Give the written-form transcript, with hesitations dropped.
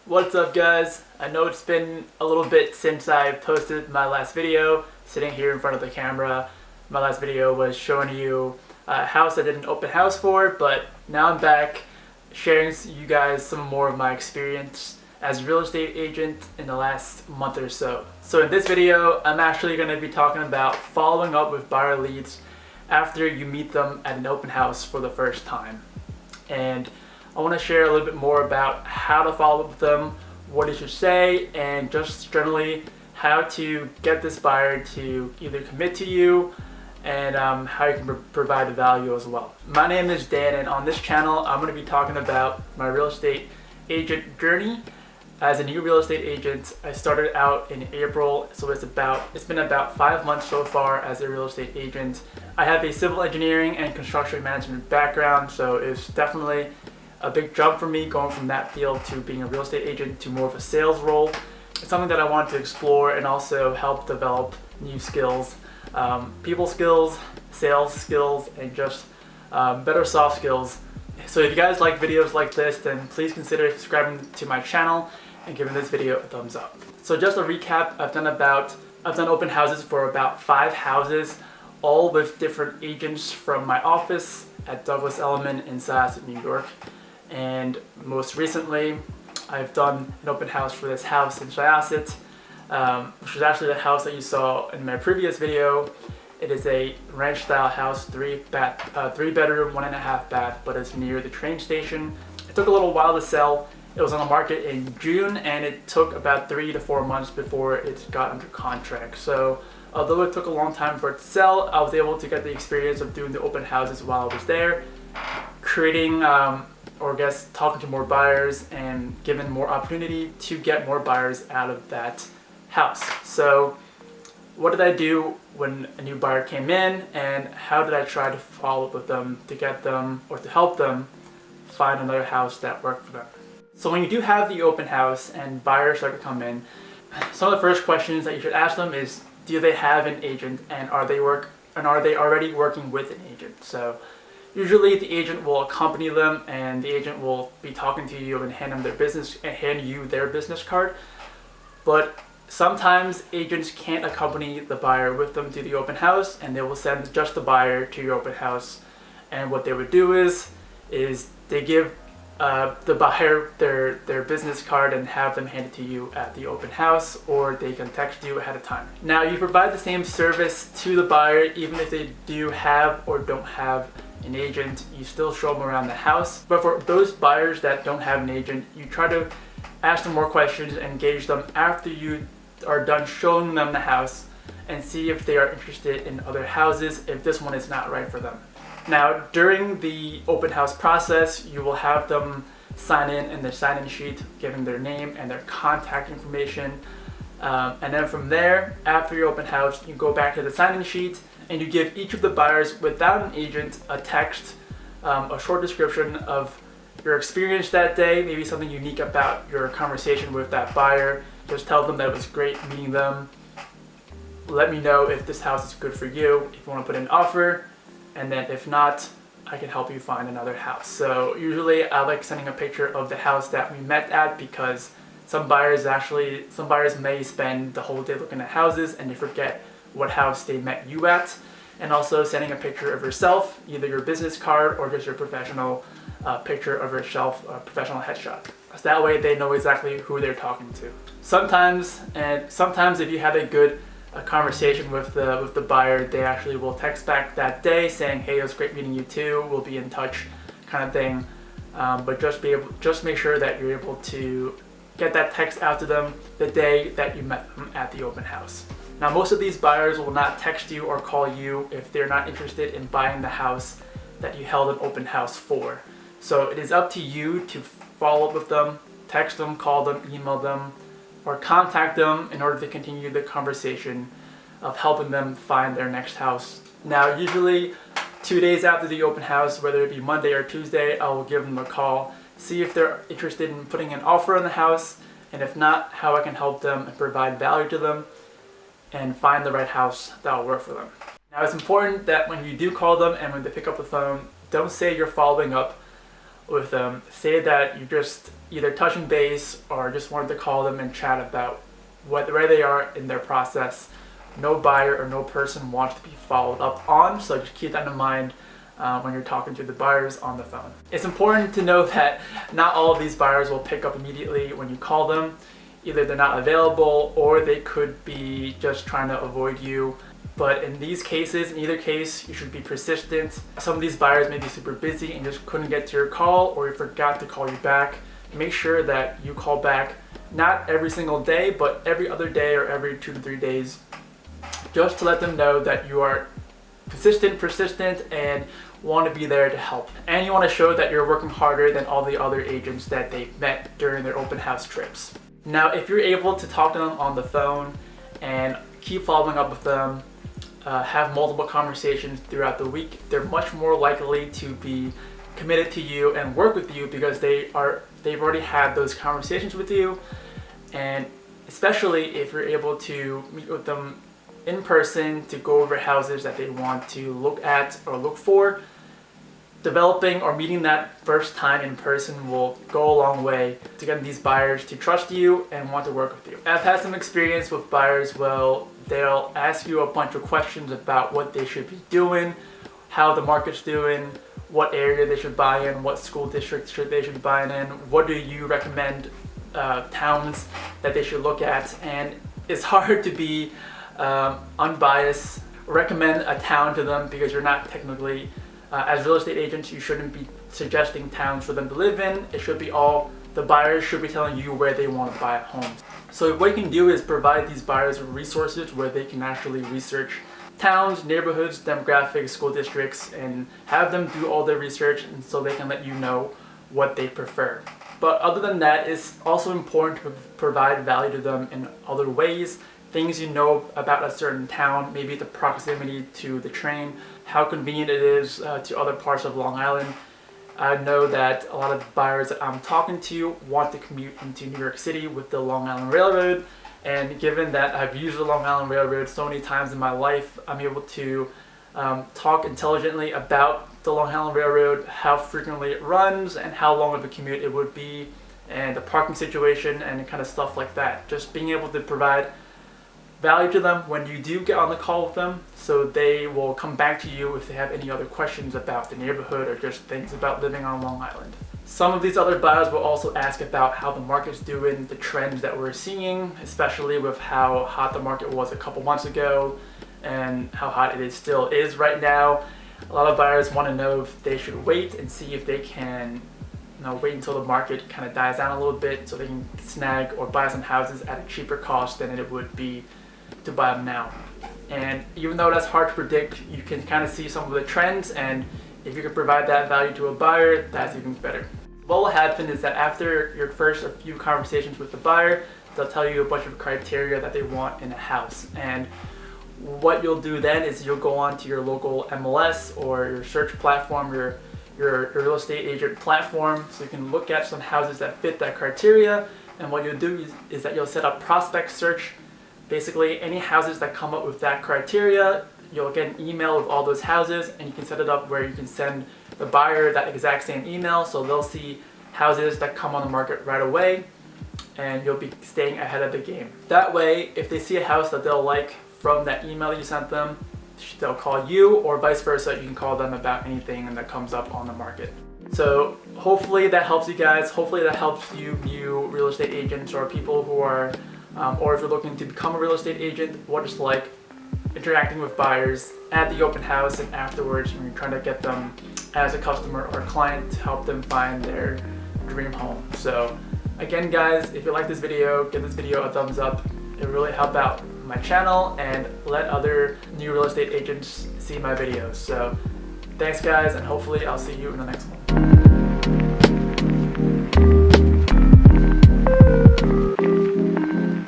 What's up, guys? I know it's been a little bit since I posted my last video sitting here in front of the camera. My last video was showing you a house I did an open house for, but now I'm back sharing you guys some more of my experience as a real estate agent in the last month or so. So in this video, I'm actually going to be talking about following up with buyer leads after you meet them at an open house for the first time. And I want to share a little bit more about how to follow up with them, what you should say, and just generally how to get this buyer to either commit to you and how you can provide the value as well. My name is Dan, and on this channel I'm going to be talking about my real estate agent journey. As a new real estate agent, I started out in April, so it's been about 5 months so far as a real estate agent. I have a civil engineering and construction management background, so it's definitely a big jump for me going from that field to being a real estate agent to more of a sales role. It's something that I want to explore and also help develop new skills, people skills, sales skills, and just better soft skills. So if you guys like videos like this, then please consider subscribing to my channel and giving this video a thumbs up. So just a recap, I've done open houses for about 5 houses, all with different agents from my office at Douglas Elliman in Syosset, New York. And most recently, I've done an open house for this house in Syosset, which is actually the house that you saw in my previous video. It is a ranch-style house, 3 bedroom, 1.5 bath, but it's near the train station. It took a little while to sell. It was on the market in June, and it took about 3 to 4 months before it got under contract. So although it took a long time for it to sell, I was able to get the experience of doing the open houses while I was there, creating talking to more buyers and given more opportunity to get more buyers out of that house. So what did I do when a new buyer came in, and how did I try to follow up with them to get them or to help them find another house that worked for them? So when you do have the open house and buyers start to come in, some of the first questions that you should ask them is, do they have an agent, and are they already working with an agent? So usually the agent will accompany them, and the agent will be talking to you and hand you their business card. But sometimes agents can't accompany the buyer with them to the open house, and they will send just the buyer to your open house. And what they would do is they give the buyer their business card and have them hand it to you at the open house, or they can text you ahead of time. Now, you provide the same service to the buyer even if they do have or don't have an agent. You still show them around the house. But for those buyers that don't have an agent, you try to ask them more questions and engage them after you are done showing them the house, and see if they are interested in other houses if this one is not right for them. Now, during the open house process, you will have them sign in their sign-in sheet, giving their name and their contact information. And then from there, after your open house, you go back to the sign-in sheet and you give each of the buyers without an agent a text, a short description of your experience that day, maybe something unique about your conversation with that buyer. Just tell them that it was great meeting them. Let me know if this house is good for you, if you want to put in an offer, and then if not, I can help you find another house. So usually I like sending a picture of the house that we met at, because some buyers may spend the whole day looking at houses and they forget what house they met you at. And also sending a picture of yourself, either your business card or just your professional picture of yourself, a professional headshot. So that way they know exactly who they're talking to. Sometimes if you had a conversation with the buyer, they actually will text back that day saying, hey, it was great meeting you too, we'll be in touch, kind of thing. But just make sure that you're able to get that text out to them the day that you met them at the open house. Now, most of these buyers will not text you or call you if they're not interested in buying the house that you held an open house for. So it is up to you to follow up with them, text them, call them, email them, or contact them in order to continue the conversation of helping them find their next house. Now, usually 2 days after the open house, whether it be Monday or Tuesday, I will give them a call, see if they're interested in putting an offer on the house, and if not, how I can help them and provide value to them and find the right house that will work for them. Now, it's important that when you do call them and when they pick up the phone, don't say you're following up with them, say that you're just either touching base or just wanted to call them and chat about where they are in their process. No buyer or no person wants to be followed up on, so just keep that in mind when you're talking to the buyers on the phone. It's important to know that not all of these buyers will pick up immediately when you call them. Either they're not available or they could be just trying to avoid you. But in these cases, in either case, you should be persistent. Some of these buyers may be super busy and just couldn't get to your call, or you forgot to call you back. Make sure that you call back not every single day, but every other day or every 2 to 3 days, just to let them know that you are persistent, and want to be there to help. And you want to show that you're working harder than all the other agents that they've met during their open house trips. Now, if you're able to talk to them on the phone and keep following up with them, have multiple conversations throughout the week, they're much more likely to be committed to you and work with you because they've already had those conversations with you. And especially if you're able to meet with them in person to go over houses that they want to look at or look for, developing or meeting that first time in person will go a long way to getting these buyers to trust you and want to work with you. I've had some experience with buyers. Well, they'll ask you a bunch of questions about what they should be doing, how the market's doing, what area they should buy in, what school district they should be buying in, what do you recommend towns that they should look at. And it's hard to be unbiased, recommend a town to them because you're not technically, as real estate agents, you shouldn't be suggesting towns for them to live in. It should be all the buyers should be telling you where they want to buy homes. So what you can do is provide these buyers with resources where they can actually research towns, neighborhoods, demographics, school districts, and have them do all their research, and so they can let you know what they prefer. But other than that, it's also important to provide value to them in other ways. Things you know about a certain town, maybe the proximity to the train, how convenient it is to other parts of Long Island. I know that a lot of buyers that I'm talking to want to commute into New York City with the Long Island Railroad, and given that I've used the Long Island Railroad so many times in my life, I'm able to talk intelligently about the Long Island Railroad, how frequently it runs, and how long of a commute it would be, and the parking situation, and kind of stuff like that. Just being able to provide value to them when you do get on the call with them, so they will come back to you if they have any other questions about the neighborhood or just things about living on Long Island. Some of these other buyers will also ask about how the market's doing, the trends that we're seeing, especially with how hot the market was a couple months ago and how hot it still is right now. A lot of buyers want to know if they should wait and see if they can wait until the market kind of dies down a little bit so they can snag or buy some houses at a cheaper cost than it would be to buy them now. And even though that's hard to predict, you can kind of see some of the trends, and if you can provide that value to a buyer, that's even better. What will happen is that after your first few conversations with the buyer, they'll tell you a bunch of criteria that they want in a house. And what you'll do then is you'll go on to your local MLS or your search platform, your real estate agent platform, so you can look at some houses that fit that criteria. And what you'll do is that you'll set up prospect search. Basically, any houses that come up with that criteria, you'll get an email with all those houses, and you can set it up where you can send the buyer that exact same email, so they'll see houses that come on the market right away, and you'll be staying ahead of the game. That way, if they see a house that they'll like from that email you sent them, they'll call you, or vice versa, you can call them about anything that comes up on the market. So hopefully that helps you guys. Hopefully that helps you view real estate agents or people who are or if you're looking to become a real estate agent, what it's like interacting with buyers at the open house and afterwards when you're trying to get them as a customer or client to help them find their dream home. So again guys, if you like this video, give this video a thumbs up. It will really help out my channel and let other new real estate agents see my videos. So thanks guys, and hopefully I'll see you in the next one.